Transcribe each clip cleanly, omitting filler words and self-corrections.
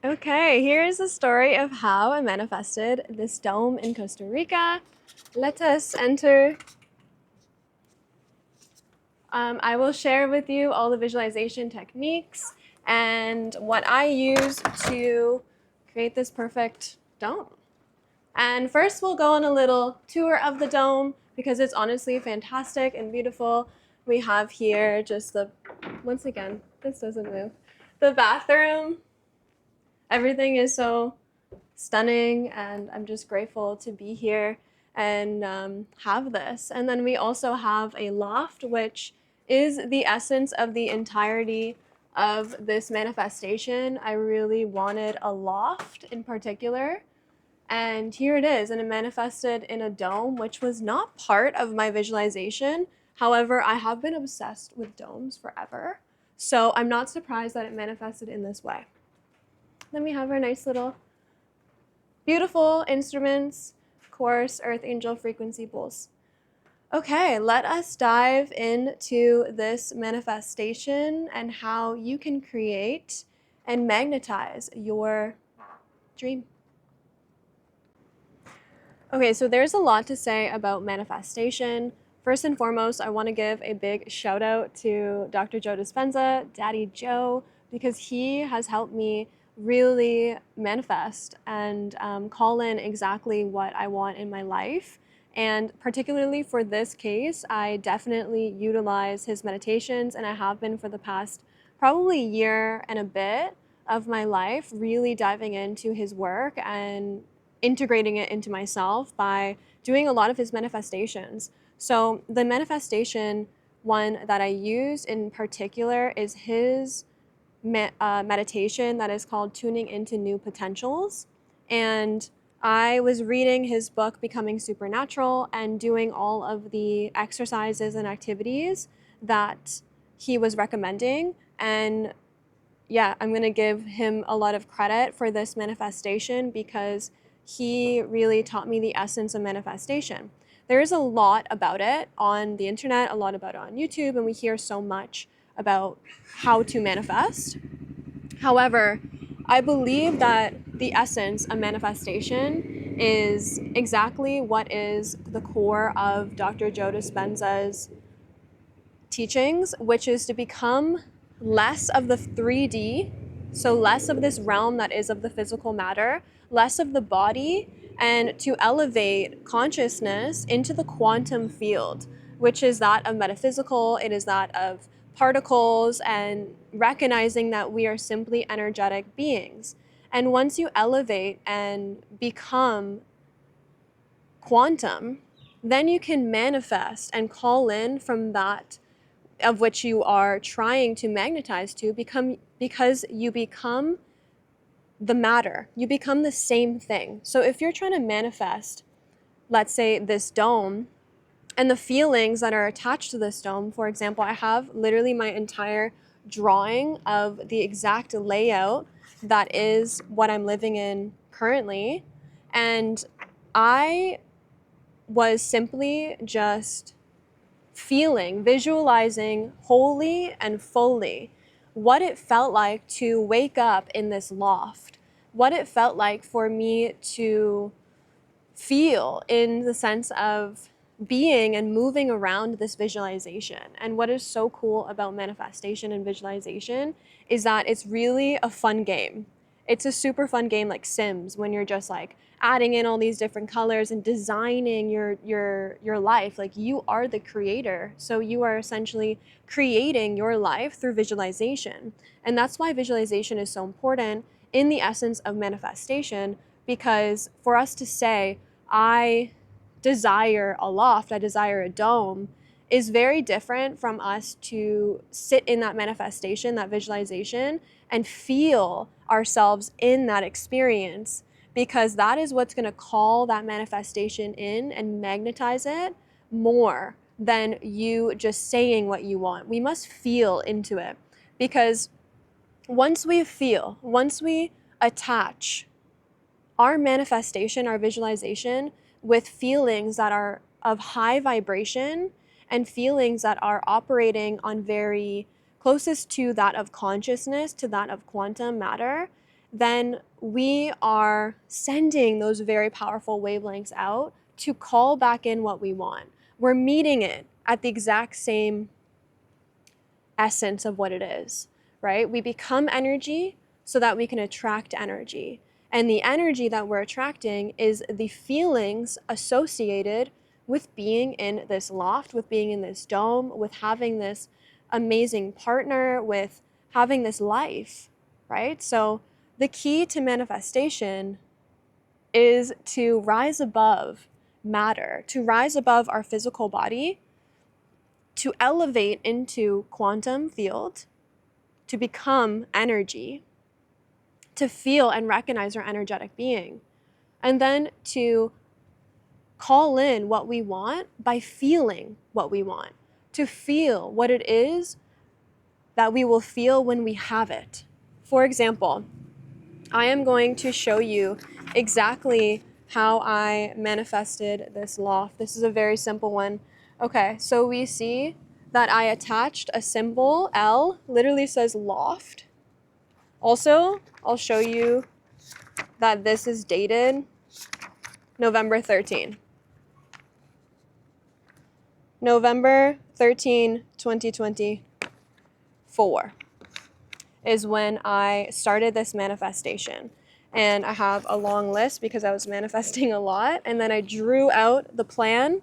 Okay, here is the story of how I manifested this dome in Costa Rica. Let us enter. I will share with you all the visualization techniques and what I use to create this perfect dome. And first we'll go on a little tour of the dome because it's honestly fantastic and beautiful. We have here just once again, this doesn't move, the bathroom. Everything is so stunning, and I'm just grateful to be here and have this. And then we also have a loft, which is the essence of the entirety of this manifestation. I really wanted a loft in particular, and here it is, and it manifested in a dome, which was not part of my visualization. However, I have been obsessed with domes forever, so I'm not surprised that it manifested in this way. Then we have our nice little beautiful instruments, of course, Earth Angel frequency bowls. Okay, let us dive into this manifestation and how you can create and magnetize your dream. Okay, so there's a lot to say about manifestation. First and foremost, I want to give a big shout out to Dr. Joe Dispenza, Daddy Joe, because he has helped me really manifest and call in exactly what I want in my life. And particularly for this case, I definitely utilize his meditations, and I have been for the past probably year and a bit of my life, really diving into his work and integrating it into myself by doing a lot of his manifestations. So the manifestation one that I use in particular is his meditation that is called Tuning into New Potentials. And I was reading his book, Becoming Supernatural, and doing all of the exercises and activities that he was recommending. And yeah, I'm going to give him a lot of credit for this manifestation because he really taught me the essence of manifestation. There's a lot about it on the internet, a lot about it on YouTube, and we hear so much about how to manifest. However, I believe that the essence of manifestation is exactly what is the core of Dr. Joe Dispenza's teachings, which is to become less of the 3D, so less of this realm that is of the physical matter, less of the body, and to elevate consciousness into the quantum field, which is that of metaphysical, it is that of particles, and recognizing that we are simply energetic beings. And once you elevate and become quantum, then you can manifest and call in from that of which you are trying to magnetize to because you become the matter. You become the same thing. So if you're trying to manifest, let's say, this dome and the feelings that are attached to this dome, for example, I have literally my entire drawing of the exact layout that is what I'm living in currently. And I was simply just visualizing wholly and fully what it felt like to wake up in this loft, what it felt like for me to feel in the sense of being and moving around this visualization. And what is so cool about manifestation and visualization is that it's really a fun game. It's a super fun game like Sims, when you're just like adding in all these different colors and designing your life. Like, you are the creator. So you are essentially creating your life through visualization. And that's why visualization is so important in the essence of manifestation, because for us to say, I desire a loft, I desire a dome, is very different from us to sit in that manifestation, that visualization, and feel ourselves in that experience, because that is what's going to call that manifestation in and magnetize it more than you just saying what you want. We must feel into it, because once we attach our manifestation, our visualization, with feelings that are of high vibration and feelings that are operating on very closest to that of consciousness, to that of quantum matter, then we are sending those very powerful wavelengths out to call back in what we want. We're meeting it at the exact same essence of what it is, right? We become energy so that we can attract energy. And the energy that we're attracting is the feelings associated with being in this loft, with being in this dome, with having this amazing partner, with having this life, right? So the key to manifestation is to rise above matter, to rise above our physical body, to elevate into quantum field, to become energy, to feel and recognize our energetic being, and then to call in what we want by feeling what we want, to feel what it is that we will feel when we have it. For example, I am going to show you exactly how I manifested this loft. This is a very simple one. Okay, so we see that I attached a symbol, L, literally says loft. Also, I'll show you that this is dated November 13. November 13, 2024 is when I started this manifestation. And I have a long list because I was manifesting a lot. And then I drew out the plan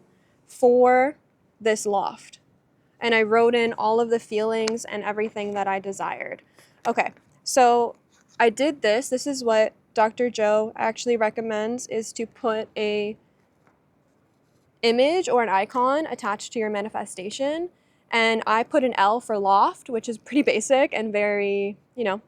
for this loft. And I wrote in all of the feelings and everything that I desired. Okay, so I did this. This is what Dr. Joe actually recommends, is to put a image or an icon attached to your manifestation. And I put an L for loft, which is pretty basic and very,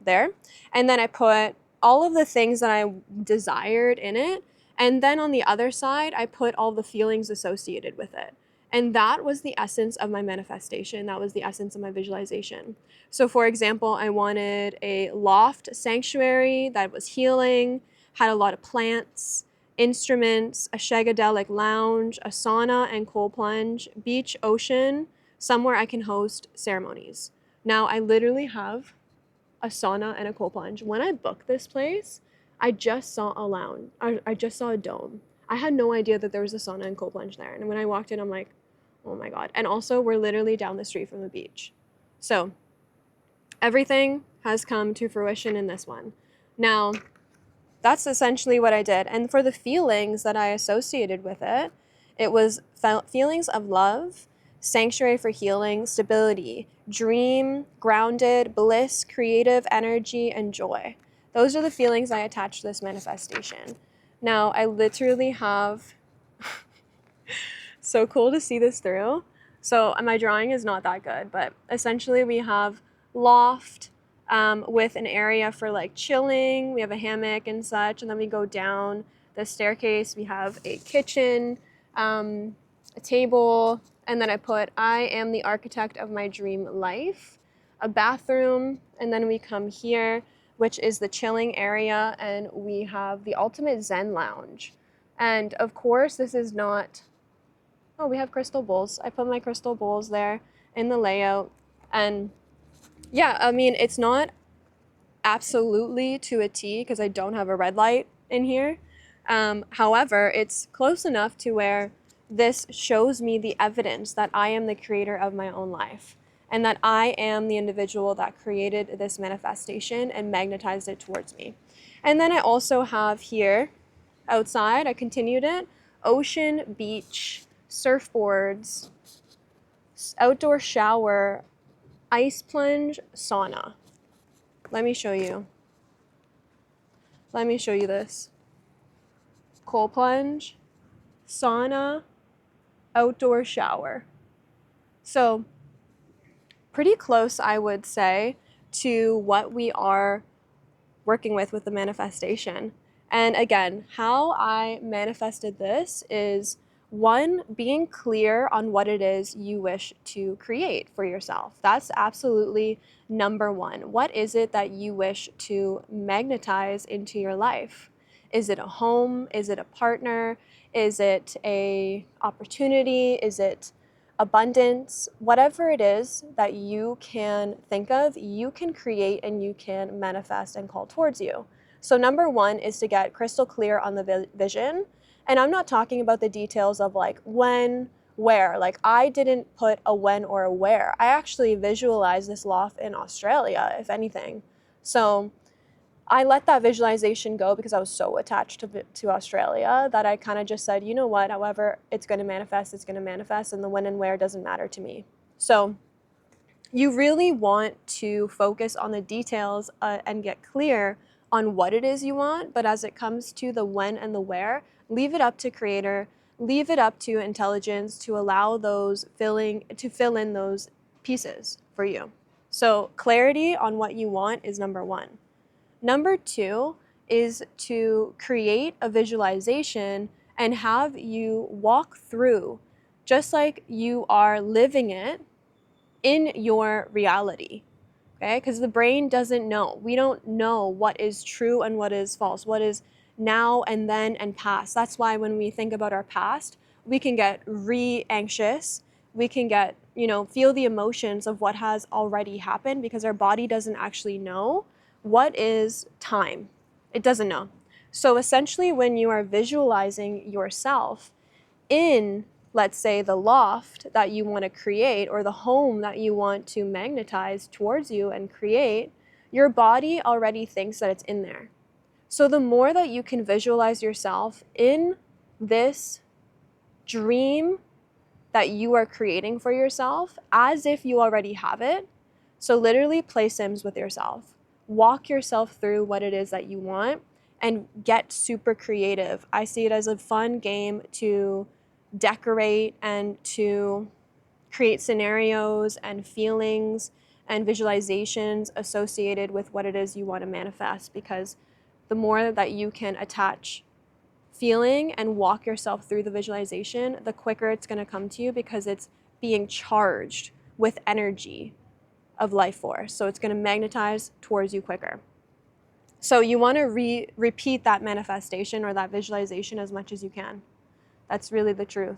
there. And then I put all of the things that I desired in it. And then on the other side, I put all the feelings associated with it. And that was the essence of my manifestation. That was the essence of my visualization. So for example, I wanted a loft sanctuary that was healing, had a lot of plants, instruments, a shagadelic lounge, a sauna and cold plunge, beach, ocean, somewhere I can host ceremonies. Now, I literally have a sauna and a cold plunge. When I booked this place, I just saw a lounge. I just saw a dome. I had no idea that there was a sauna and cold plunge there. And when I walked in, I'm like, oh my God. And also, we're literally down the street from the beach. So everything has come to fruition in this one. Now, that's essentially what I did. And for the feelings that I associated with it, it was feelings of love, sanctuary for healing, stability, dream, grounded, bliss, creative energy, and joy. Those are the feelings I attached to this manifestation. Now, I literally have, so cool to see this through. So my drawing is not that good, but essentially we have loft, with an area for like chilling. We have a hammock and such, and then we go down the staircase. We have a kitchen, a table, and then I put, I am the architect of my dream life, a bathroom, and then we come here, which is the chilling area, and we have the ultimate Zen lounge. And of course, this is not, oh, we have crystal bowls. I put my crystal bowls there in the layout, and yeah, I mean, it's not absolutely to a T because I don't have a red light in here. However, it's close enough to where this shows me the evidence that I am the creator of my own life and that I am the individual that created this manifestation and magnetized it towards me. And then I also have here outside, I continued it, ocean, beach, surfboards, outdoor shower, ice plunge, sauna. Let me show you. Let me show you this. Cold plunge, sauna, outdoor shower. So pretty close, I would say, to what we are working with the manifestation. And again, how I manifested this is, one, being clear on what it is you wish to create for yourself. That's absolutely number one. What is it that you wish to magnetize into your life? Is it a home? Is it a partner? Is it a opportunity? Is it abundance? Whatever it is that you can think of, you can create and you can manifest and call towards you. So number one is to get crystal clear on the vision. And I'm not talking about the details of like when, where. Like I didn't put a when or a where. I actually visualized this loft in Australia, if anything. So I let that visualization go because I was so attached to Australia that I kind of just said, you know what, however it's going to manifest, it's going to manifest, and the when and where doesn't matter to me. So you really want to focus on the details and get clear on what it is you want, but as it comes to the when and the where, leave it up to creator, leave it up to intelligence to allow those fill in those pieces for you. So clarity on what you want is number one. Number two is to create a visualization and have you walk through just like you are living it in your reality, okay? Because the brain doesn't know. We don't know what is true and what is false, what is now and then and past. That's why when we think about our past, we can get anxious. We can get, feel the emotions of what has already happened because our body doesn't actually know what is time. It doesn't know. So essentially, when you are visualizing yourself in, let's say, the loft that you want to create or the home that you want to magnetize towards you and create, your body already thinks that it's in there. So the more that you can visualize yourself in this dream that you are creating for yourself as if you already have it. So literally play Sims with yourself. Walk yourself through what it is that you want and get super creative. I see it as a fun game to decorate and to create scenarios and feelings and visualizations associated with what it is you want to manifest, because the more that you can attach feeling and walk yourself through the visualization, the quicker it's going to come to you because it's being charged with energy of life force. So it's going to magnetize towards you quicker. So you want to repeat that manifestation or that visualization as much as you can. That's really the truth.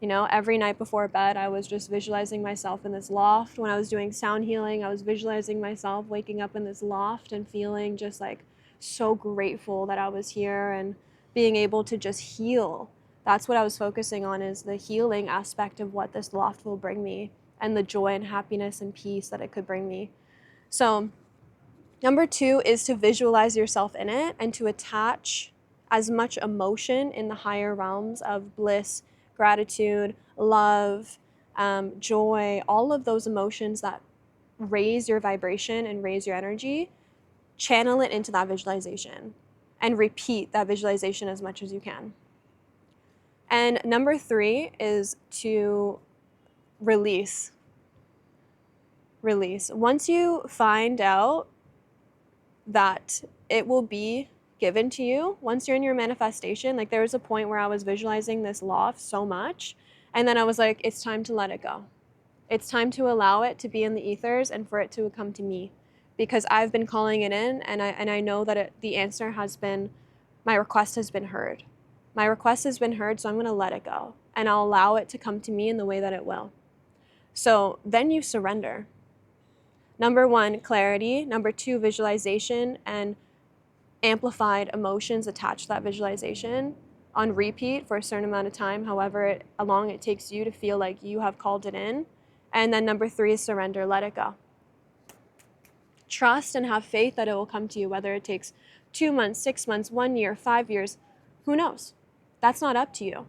Every night before bed, I was just visualizing myself in this loft. When I was doing sound healing, I was visualizing myself waking up in this loft and feeling just like so grateful that I was here and being able to just heal. That's what I was focusing on, is the healing aspect of what this loft will bring me and the joy and happiness and peace that it could bring me. So number two is to visualize yourself in it and to attach as much emotion in the higher realms of bliss, gratitude, love, joy, all of those emotions that raise your vibration and raise your energy. Channel it into that visualization and repeat that visualization as much as you can. And number three is to release. Release. Once you find out that it will be given to you, once you're in your manifestation, like there was a point where I was visualizing this loft so much, and then I was like, it's time to let it go. It's time to allow it to be in the ethers and for it to come to me, because I've been calling it in, and I know that the answer has been, my request has been heard. My request has been heard, so I'm going to let it go, and I'll allow it to come to me in the way that it will. So then you surrender. Number one, clarity. Number two, visualization and amplified emotions attached to that visualization on repeat for a certain amount of time, however long it takes you to feel like you have called it in. And then number three is surrender, let it go. Trust and have faith that it will come to you, whether it takes 2 months, 6 months, 1 year, 5 years, who knows? That's not up to you.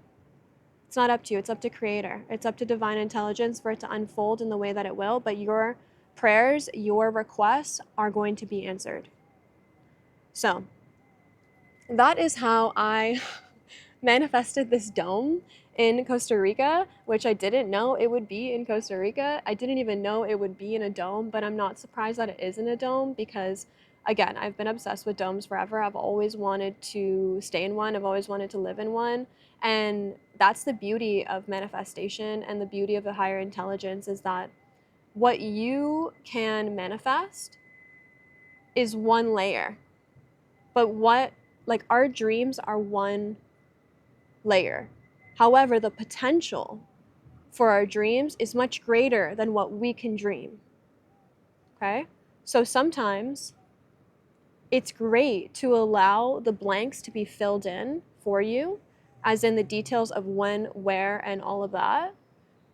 It's not up to you, it's up to Creator. It's up to divine intelligence for it to unfold in the way that it will, but your prayers, your requests are going to be answered. So that is how I manifested this dome in Costa Rica, which I didn't know it would be in Costa Rica. I didn't even know it would be in a dome, but I'm not surprised that it is in a dome because, again, I've been obsessed with domes forever. I've always wanted to stay in one. I've always wanted to live in one. And that's the beauty of manifestation and the beauty of the higher intelligence, is that what you can manifest is one layer. But our dreams are one layer. However, the potential for our dreams is much greater than what we can dream. Okay? So sometimes it's great to allow the blanks to be filled in for you, as in the details of when, where, and all of that,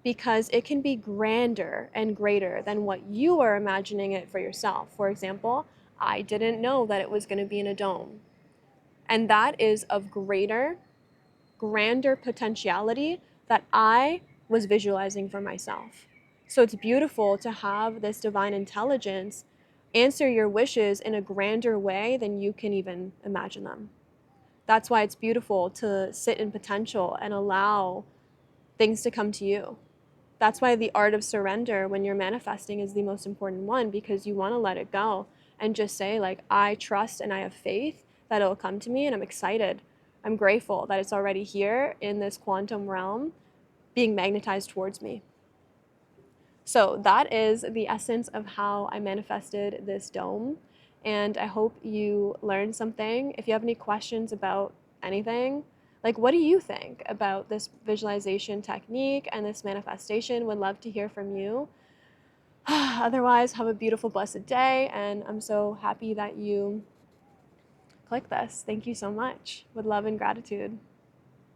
because it can be grander and greater than what you are imagining it for yourself. For example, I didn't know that it was going to be in a dome. And that is of greater, grander potentiality that I was visualizing for myself. So it's beautiful to have this divine intelligence answer your wishes in a grander way than you can even imagine them. That's why it's beautiful to sit in potential and allow things to come to you. That's why the art of surrender when you're manifesting is the most important one, because you want to let it go and just say, like, I trust and I have faith that it'll come to me, and I'm excited. I'm grateful that it's already here in this quantum realm being magnetized towards me. So that is the essence of how I manifested this dome. And I hope you learned something. If you have any questions about anything, like what do you think about this visualization technique and this manifestation? Would love to hear from you. Otherwise, have a beautiful, blessed day. And I'm so happy that you clicked this. Thank you so much. With love and gratitude.